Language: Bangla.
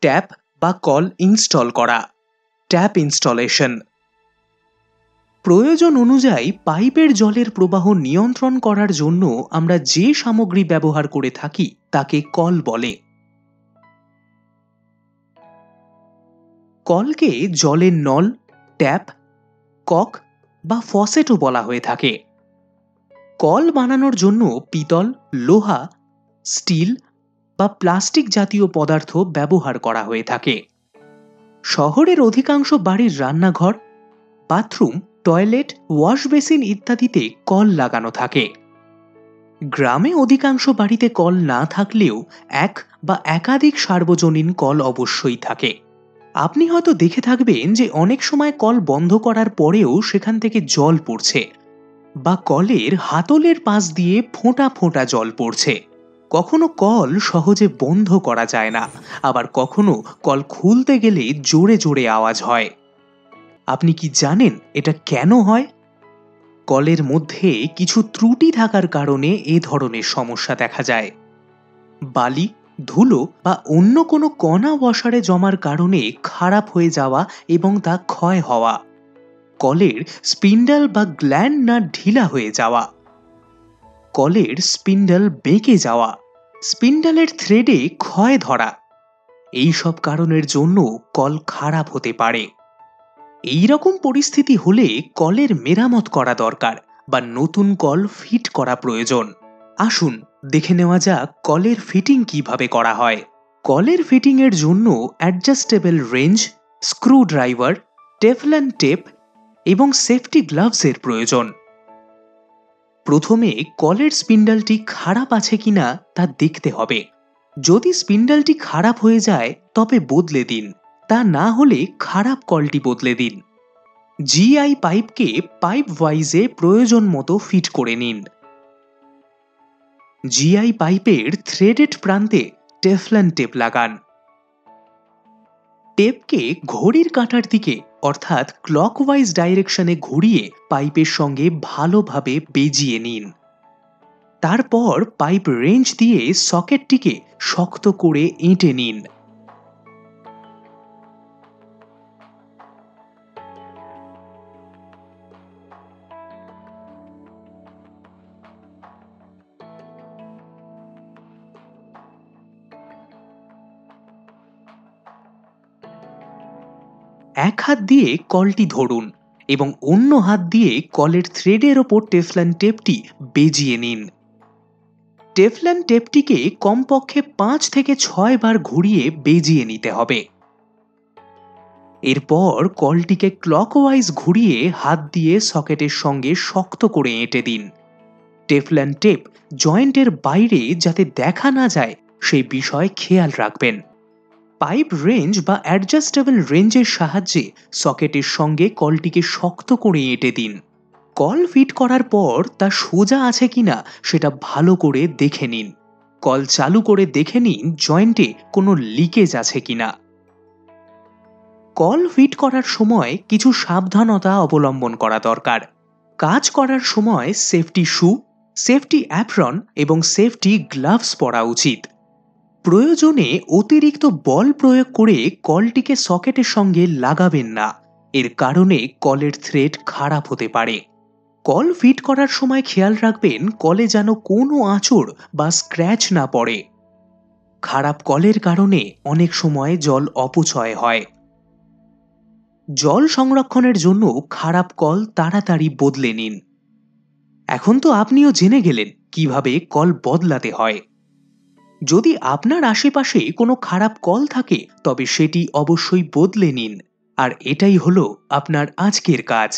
ট্যাপ বা কল ইনস্টল করা, ট্যাপ ইনস্টলেশন। প্রয়োজন অনুযায়ী পাইপের জলের প্রবাহ নিয়ন্ত্রণ করার জন্য আমরা যে সামগ্রী ব্যবহার করে থাকি তাকে কল বলে। কলকে জলের নল, ট্যাপ, কক বা ফসেটও বলা হয়ে থাকে। কল বানানোর জন্য পিতল, লোহা, স্টিল বা প্লাস্টিক জাতীয় পদার্থ ব্যবহার করা হয়ে থাকে। শহরের অধিকাংশ বাড়ির রান্নাঘর, বাথরুম, টয়লেট, ওয়াশ বেসিন ইত্যাদিতে কল লাগানো থাকে। গ্রামে অধিকাংশ বাড়িতে কল না থাকলেও এক বা একাধিক সার্বজনীন কল অবশ্যই থাকে। আপনি হয়তো দেখে থাকবেন যে অনেক সময় কল বন্ধ করার পরেও সেখান থেকে জল পড়ছে, বা কলের হাতলের পাশ দিয়ে ফোঁটা ফোঁটা জল পড়ছে। কখনো কল সহজে বন্ধ করা যায় না, আবার কখনো কল খুলতে গেলে জোরে জোরে আওয়াজ হয়। আপনি কি জানেন এটা কেন হয়? কলের মধ্যে কিছু ত্রুটি থাকার কারণে এ ধরনের সমস্যা দেখা যায়। বালি, ধুলো বা অন্য কোনো কণা ওয়াশারে জমার কারণে খারাপ হয়ে যাওয়া এবং তা ক্ষয় হওয়া, কলের স্পিন্ডল বা গ্ল্যান্ড নাট ঢিলা হয়ে যাওয়া, কলের স্পিন্ডল বেঁকে যাওয়া, স্পিন্ডলের থ্রেডে ক্ষয় ধরা, এই সব কারণের জন্য কল খারাপ হতে পারে। এই রকম পরিস্থিতি হলে কলের মেরামত করা দরকার বা নতুন কল ফিট করা প্রয়োজন। আসুন দেখে নেওয়া যাক কলের ফিটিং কিভাবে করা হয়। কলের ফিটিং এর জন্য adjustable wrench, screwdriver, Teflon tape এবং সেফটি গ্লাভসের প্রয়োজন। প্রথমে কলের স্পিন্ডলটি খারাপ আছে কিনা তা দেখতে হবে। যদি স্পিন্ডলটি খারাপ হয়ে যায় তবে বদলে দিন, তা না হলে খারাপ কলটি বদলে দিন। জিআই পাইপকে পাইপ ওয়াইজে প্রয়োজন মতো ফিট করে নিন। জিআই পাইপের থ্রেডেড প্রান্তে টেফলন টেপ লাগান। টেপকে ঘড়ির কাঁটার দিকে অর্থাৎ ক্লকওয়াইজ ডাইরেকশনে ঘুরিয়ে পাইপের সঙ্গে ভালোভাবে বেজিয়ে নিন। তারপর পাইপ রেঞ্জ দিয়ে সকেটটিকে শক্ত করে এঁটে নিন। এক হাত দিয়ে কলটি ধরুন এবং অন্য হাত দিয়ে কলের থ্রেডের ওপর টেফলন টেপটি বেজিয়ে নিন। টেফলন টেপটিকে কমপক্ষে 5 থেকে 6 বার ঘুরিয়ে বেজিয়ে নিতে হবে। এরপর কলটিকে ক্লকওয়াইজ ঘুরিয়ে হাত দিয়ে সকেটের সঙ্গে শক্ত করে এঁটে দিন। টেফলন টেপ জয়েন্টের বাইরে যাতে দেখা না যায় সেই বিষয় খেয়াল রাখবেন। পাইপ রেঞ্জ বা অ্যাডজাস্টেবল রেঞ্জের সাহায্যে সকেটের সঙ্গে কলটিকে শক্ত করে এঁটে দিন। কল ফিট করার পর তা সোজা আছে কিনা সেটা ভালো করে দেখে নিন। কল চালু করে দেখে নিন জয়েন্টে কোনো লিকেজ আছে কিনা। কল ফিট করার সময় কিছু সাবধানতা অবলম্বন করা দরকার। কাজ করার সময় সেফটি শু, সেফটি অ্যাপ্রন এবং সেফটি গ্লাভস পরা উচিত। প্রয়োজনে অতিরিক্ত বল প্রয়োগ করে কলটিকে সকেটের সঙ্গে লাগাবেন না, এর কারণে কলের থ্রেড খারাপ হতে পারে। কল ফিট করার সময় খেয়াল রাখবেন কলে যেন কোনো আঁচড় বা স্ক্র্যাচ না পড়ে। খারাপ কলের কারণে অনেক সময় জল অপচয় হয়। জল সংরক্ষণের জন্য খারাপ কল তাড়াতাড়ি বদলে নিন। এখন তো আপনিও জেনে গেলেন কিভাবে কল বদলাতে হয়। যদি আপনার আশেপাশে কোনো খারাপ কল থাকে তবে সেটি অবশ্যই বদলে নিন। আর এটাই হলো আপনার আজকের কাজ।